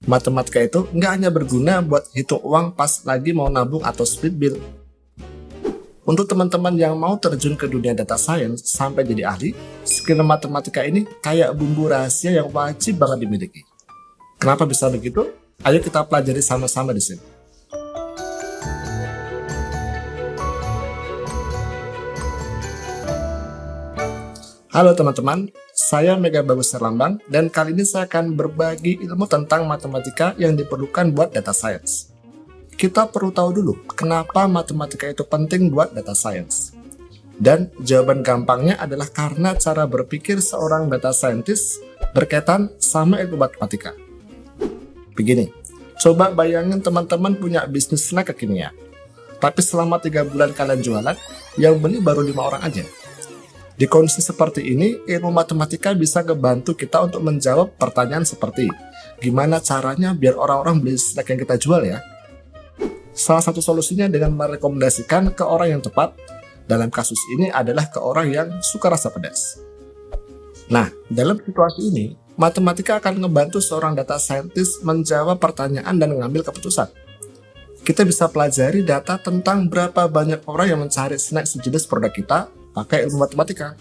Matematika itu nggak hanya berguna buat hitung uang pas lagi mau nabung atau split bill. Untuk teman-teman yang mau terjun ke dunia data science sampai jadi ahli, skill matematika ini kayak bumbu rahasia yang wajib banget dimiliki. Kenapa bisa begitu? Ayo kita pelajari sama-sama di sini. Halo teman-teman, saya Mega Bagus Herlambang dan kali ini saya akan berbagi ilmu tentang matematika yang diperlukan buat data science. Kita perlu tahu dulu kenapa matematika itu penting buat data science. Dan jawaban gampangnya adalah karena cara berpikir seorang data scientist berkaitan sama ilmu matematika. Begini, coba bayangin teman-teman punya bisnis snack kekinian. Tapi selama 3 bulan kalian jualan, yang beli baru 5 orang aja. Di kondisi seperti ini, ilmu matematika bisa ngebantu kita untuk menjawab pertanyaan seperti gimana caranya biar orang-orang beli snack yang kita jual ya? Salah satu solusinya dengan merekomendasikan ke orang yang tepat, dalam kasus ini adalah ke orang yang suka rasa pedas. Nah, dalam situasi ini, matematika akan ngebantu seorang data scientist menjawab pertanyaan dan mengambil keputusan. Kita bisa pelajari data tentang berapa banyak orang yang mencari snack sejenis produk kita pakai ilmu matematika.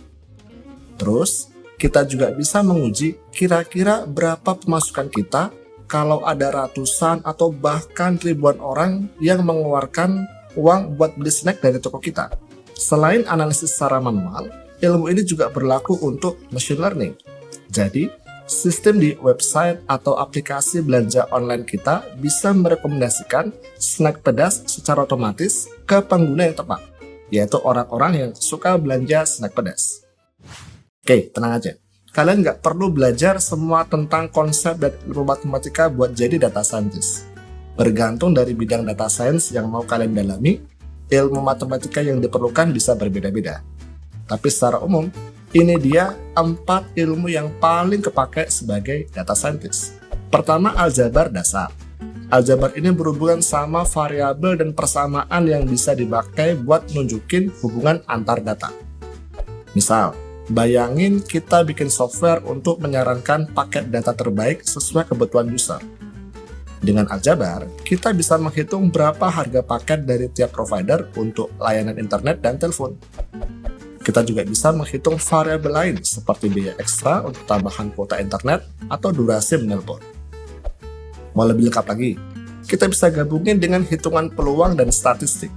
Terus, kita juga bisa menguji kira-kira berapa pemasukan kita kalau ada ratusan atau bahkan ribuan orang yang mengeluarkan uang buat beli snack dari toko kita. Selain analisis secara manual, ilmu ini juga berlaku untuk machine learning. Jadi, sistem di website atau aplikasi belanja online kita bisa merekomendasikan snack pedas secara otomatis ke pengguna yang tepat, yaitu orang-orang yang suka belanja snack pedas. Oke, tenang aja. Kalian nggak perlu belajar semua tentang konsep dan ilmu matematika buat jadi data scientist. Bergantung dari bidang data science yang mau kalian dalami, ilmu matematika yang diperlukan bisa berbeda-beda. Tapi secara umum, ini dia 4 ilmu yang paling kepake sebagai data scientist. Pertama, aljabar dasar. Aljabar ini berhubungan sama variabel dan persamaan yang bisa dipakai buat nunjukin hubungan antar data. Misal, bayangin kita bikin software untuk menyarankan paket data terbaik sesuai kebutuhan user. Dengan aljabar, kita bisa menghitung berapa harga paket dari tiap provider untuk layanan internet dan telepon. Kita juga bisa menghitung variabel lain seperti biaya ekstra untuk tambahan kuota internet atau durasi menelpon. Mau lebih lengkap lagi, kita bisa gabungin dengan hitungan peluang dan statistik.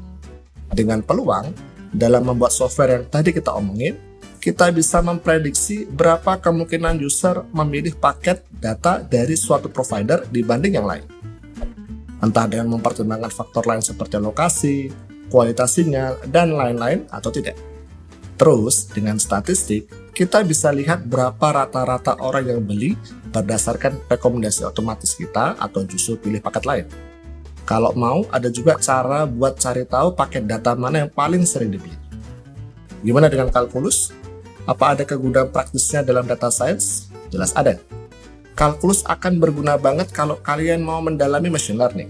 Dengan peluang, dalam membuat software yang tadi kita omongin, kita bisa memprediksi berapa kemungkinan user memilih paket data dari suatu provider dibanding yang lain. Entah dengan mempertimbangkan faktor lain seperti lokasi, kualitas sinyal, dan lain-lain atau tidak. Terus, dengan statistik, kita bisa lihat berapa rata-rata orang yang beli berdasarkan rekomendasi otomatis kita atau justru pilih paket lain. Kalau mau, ada juga cara buat cari tahu paket data mana yang paling sering dibeli. Gimana dengan kalkulus? Apa ada kegunaan praktisnya dalam data science? Jelas ada. Kalkulus akan berguna banget kalau kalian mau mendalami machine learning.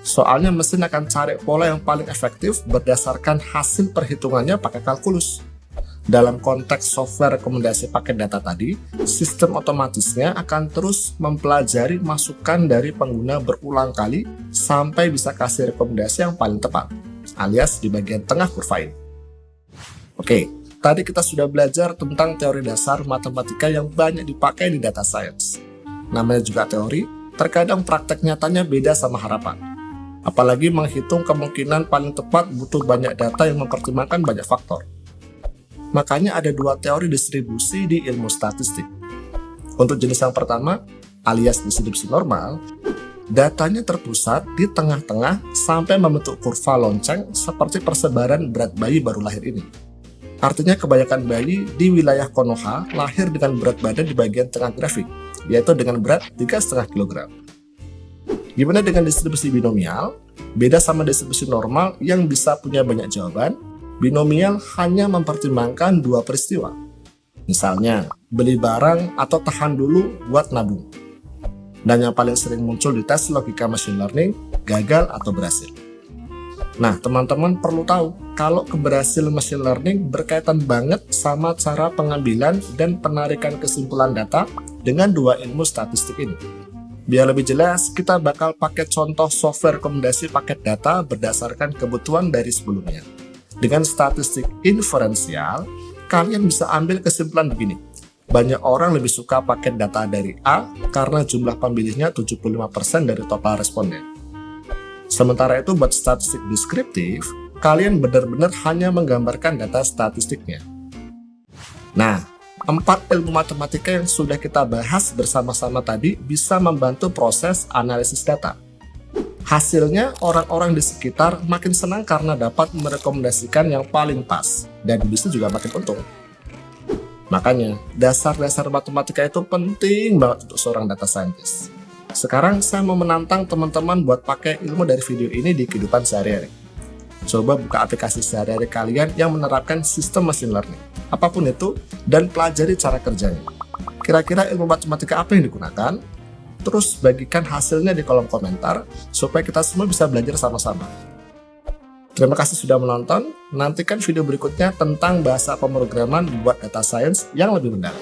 Soalnya mesin akan cari pola yang paling efektif berdasarkan hasil perhitungannya pakai kalkulus. Dalam konteks software rekomendasi paket data tadi, sistem otomatisnya akan terus mempelajari masukan dari pengguna berulang kali sampai bisa kasih rekomendasi yang paling tepat, alias di bagian tengah kurva ini. Oke, tadi kita sudah belajar tentang teori dasar matematika yang banyak dipakai di data science. Namanya juga teori, terkadang praktek nyatanya beda sama harapan. Apalagi menghitung kemungkinan paling tepat butuh banyak data yang mempertimbangkan banyak faktor. Makanya ada 2 teori distribusi di ilmu statistik. Untuk jenis yang pertama, alias distribusi normal, datanya terpusat di tengah-tengah sampai membentuk kurva lonceng seperti persebaran berat bayi baru lahir ini. Artinya kebanyakan bayi di wilayah Konoha lahir dengan berat badan di bagian tengah grafik, yaitu dengan berat 3,5 kg. Gimana dengan distribusi binomial? Beda sama distribusi normal yang bisa punya banyak jawaban, binomial hanya mempertimbangkan 2 peristiwa. Misalnya, beli barang atau tahan dulu buat nabung. Dan yang paling sering muncul di tes logika machine learning, gagal atau berhasil. Nah, teman-teman perlu tahu kalau keberhasilan machine learning berkaitan banget sama cara pengambilan dan penarikan kesimpulan data dengan 2 ilmu statistik ini. Biar lebih jelas, kita bakal pakai contoh software rekomendasi paket data berdasarkan kebutuhan dari sebelumnya. Dengan statistik inferensial, kalian bisa ambil kesimpulan begini. Banyak orang lebih suka paket data dari A karena jumlah pemilihnya 75% dari total responden. Sementara itu buat statistik deskriptif, kalian benar-benar hanya menggambarkan data statistiknya. Nah, 4 ilmu matematika yang sudah kita bahas bersama-sama tadi bisa membantu proses analisis data. Hasilnya, orang-orang di sekitar makin senang karena dapat merekomendasikan yang paling pas, dan bisnis juga makin untung. Makanya, dasar-dasar matematika itu penting banget untuk seorang data scientist. Sekarang saya mau menantang teman-teman buat pakai ilmu dari video ini di kehidupan sehari-hari. Coba buka aplikasi sehari-hari kalian yang menerapkan sistem machine learning, apapun itu, dan pelajari cara kerjanya. Kira-kira ilmu matematika apa yang digunakan? Terus bagikan hasilnya di kolom komentar, supaya kita semua bisa belajar sama-sama. Terima kasih sudah menonton, nantikan video berikutnya tentang bahasa pemrograman buat data science yang lebih mendalam.